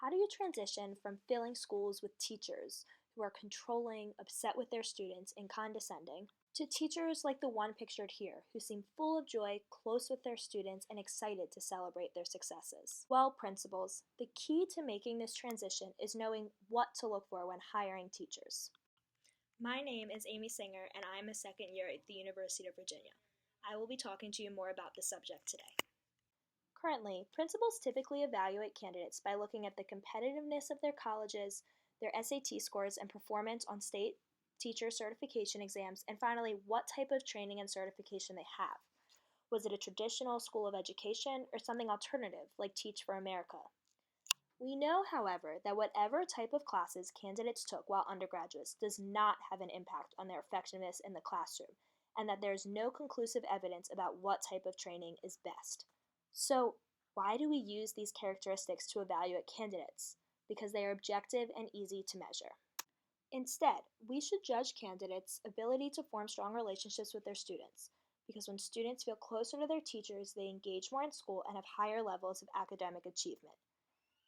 How do you transition from filling schools with teachers who are controlling, upset with their students, and condescending, to teachers like the one pictured here who seem full of joy, close with their students, and excited to celebrate their successes? Well, principals, the key to making this transition is knowing what to look for when hiring teachers. My name is Amy Singer, and I am a second year at the University of Virginia. I will be talking to you more about this subject today. Currently, principals typically evaluate candidates by looking at the competitiveness of their colleges, their SAT scores, and performance on state teacher certification exams, and finally, what type of training and certification they have. Was it a traditional school of education or something alternative like Teach for America? We know, however, that whatever type of classes candidates took while undergraduates does not have an impact on their effectiveness in the classroom, and that there is no conclusive evidence about what type of training is best. So, why do we use these characteristics to evaluate candidates? Because they are objective and easy to measure. Instead, we should judge candidates' ability to form strong relationships with their students, because when students feel closer to their teachers, they engage more in school and have higher levels of academic achievement.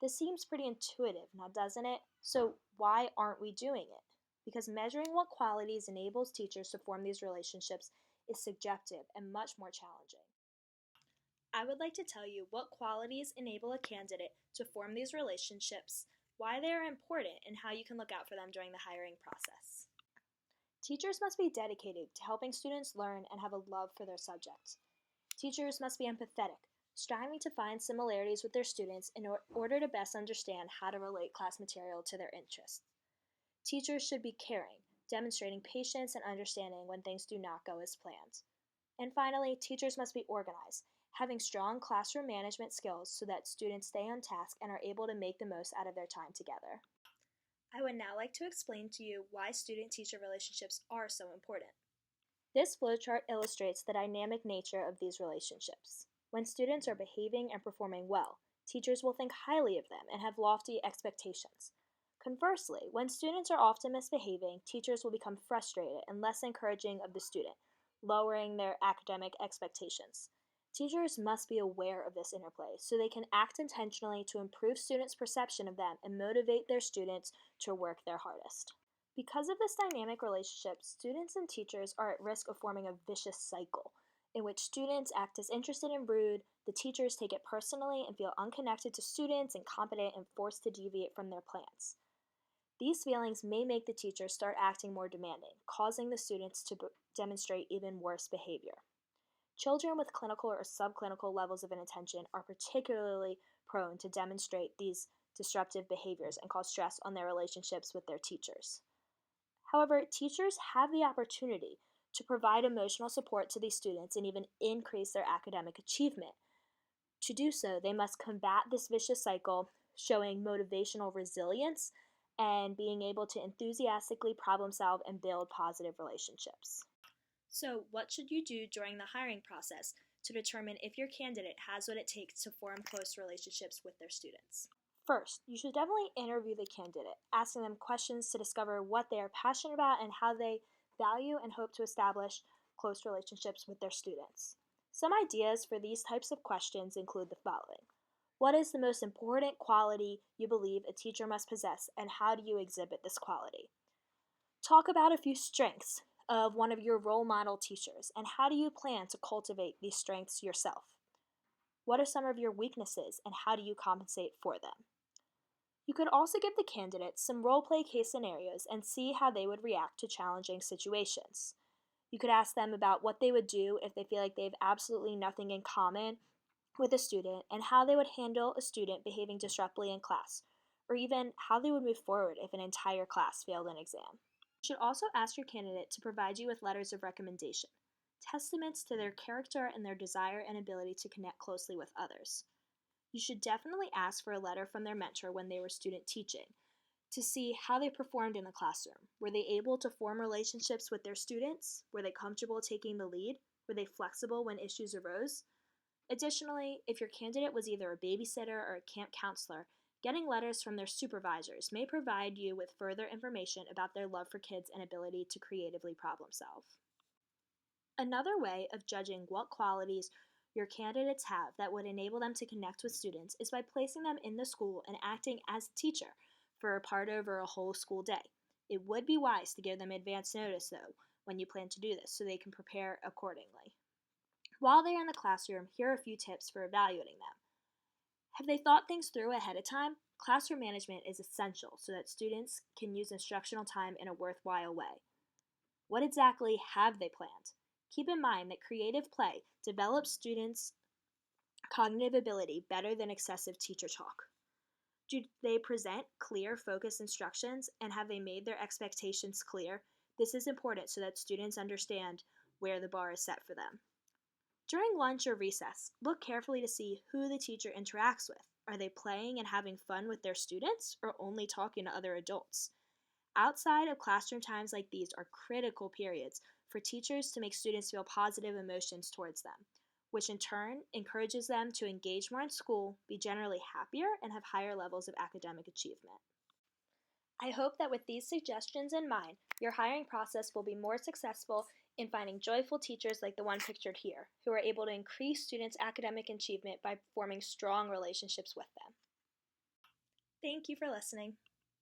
This seems pretty intuitive, now doesn't it? So why aren't we doing it? Because measuring what qualities enables teachers to form these relationships is subjective and much more challenging. I would like to tell you what qualities enable a candidate to form these relationships, why they are important, and how you can look out for them during the hiring process. Teachers must be dedicated to helping students learn and have a love for their subjects. Teachers must be empathetic, striving to find similarities with their students in order to best understand how to relate class material to their interests. Teachers should be caring, demonstrating patience and understanding when things do not go as planned. And finally, teachers must be organized, having strong classroom management skills so that students stay on task and are able to make the most out of their time together. I would now like to explain to you why student-teacher relationships are so important. This flowchart illustrates the dynamic nature of these relationships. When students are behaving and performing well, teachers will think highly of them and have lofty expectations. Conversely, when students are often misbehaving, teachers will become frustrated and less encouraging of the student, lowering their academic expectations. Teachers must be aware of this interplay so they can act intentionally to improve students' perception of them and motivate their students to work their hardest. Because of this dynamic relationship, students and teachers are at risk of forming a vicious cycle in which students act disinterested and rude, the teachers take it personally and feel unconnected to students, incompetent, and forced to deviate from their plans. These feelings may make the teachers start acting more demanding, causing the students to demonstrate even worse behavior. Children with clinical or subclinical levels of inattention are particularly prone to demonstrate these disruptive behaviors and cause stress on their relationships with their teachers. However, teachers have the opportunity to provide emotional support to these students and even increase their academic achievement. To do so, they must combat this vicious cycle, showing motivational resilience and being able to enthusiastically problem solve and build positive relationships. So, what should you do during the hiring process to determine if your candidate has what it takes to form close relationships with their students? First, you should definitely interview the candidate, asking them questions to discover what they are passionate about and how they value and hope to establish close relationships with their students. Some ideas for these types of questions include the following. What is the most important quality you believe a teacher must possess, and how do you exhibit this quality? Talk about a few strengths of one of your role model teachers, and how do you plan to cultivate these strengths yourself? What are some of your weaknesses, and how do you compensate for them? You could also give the candidates some role play case scenarios and see how they would react to challenging situations. You could ask them about what they would do if they feel like they have absolutely nothing in common with a student and how they would handle a student behaving disruptively in class, or even how they would move forward if an entire class failed an exam. You should also ask your candidate to provide you with letters of recommendation, testaments to their character and their desire and ability to connect closely with others. You should definitely ask for a letter from their mentor when they were student teaching to see how they performed in the classroom. Were they able to form relationships with their students? Were they comfortable taking the lead? Were they flexible when issues arose? Additionally, if your candidate was either a babysitter or a camp counselor, getting letters from their supervisors may provide you with further information about their love for kids and ability to creatively problem solve. Another way of judging what qualities your candidates have that would enable them to connect with students is by placing them in the school and acting as a teacher for a part over a whole school day. It would be wise to give them advance notice, though, when you plan to do this so they can prepare accordingly. While they are in the classroom, here are a few tips for evaluating them. Have they thought things through ahead of time? Classroom management is essential so that students can use instructional time in a worthwhile way. What exactly have they planned? Keep in mind that creative play develops students' cognitive ability better than excessive teacher talk. Do they present clear, focused instructions, and have they made their expectations clear? This is important so that students understand where the bar is set for them. During lunch or recess, look carefully to see who the teacher interacts with. Are they playing and having fun with their students or only talking to other adults? Outside of classroom times like these are critical periods for teachers to make students feel positive emotions towards them, which in turn encourages them to engage more in school, be generally happier, and have higher levels of academic achievement. I hope that with these suggestions in mind, your hiring process will be more successful in finding joyful teachers like the one pictured here, who are able to increase students' academic achievement by forming strong relationships with them. Thank you for listening.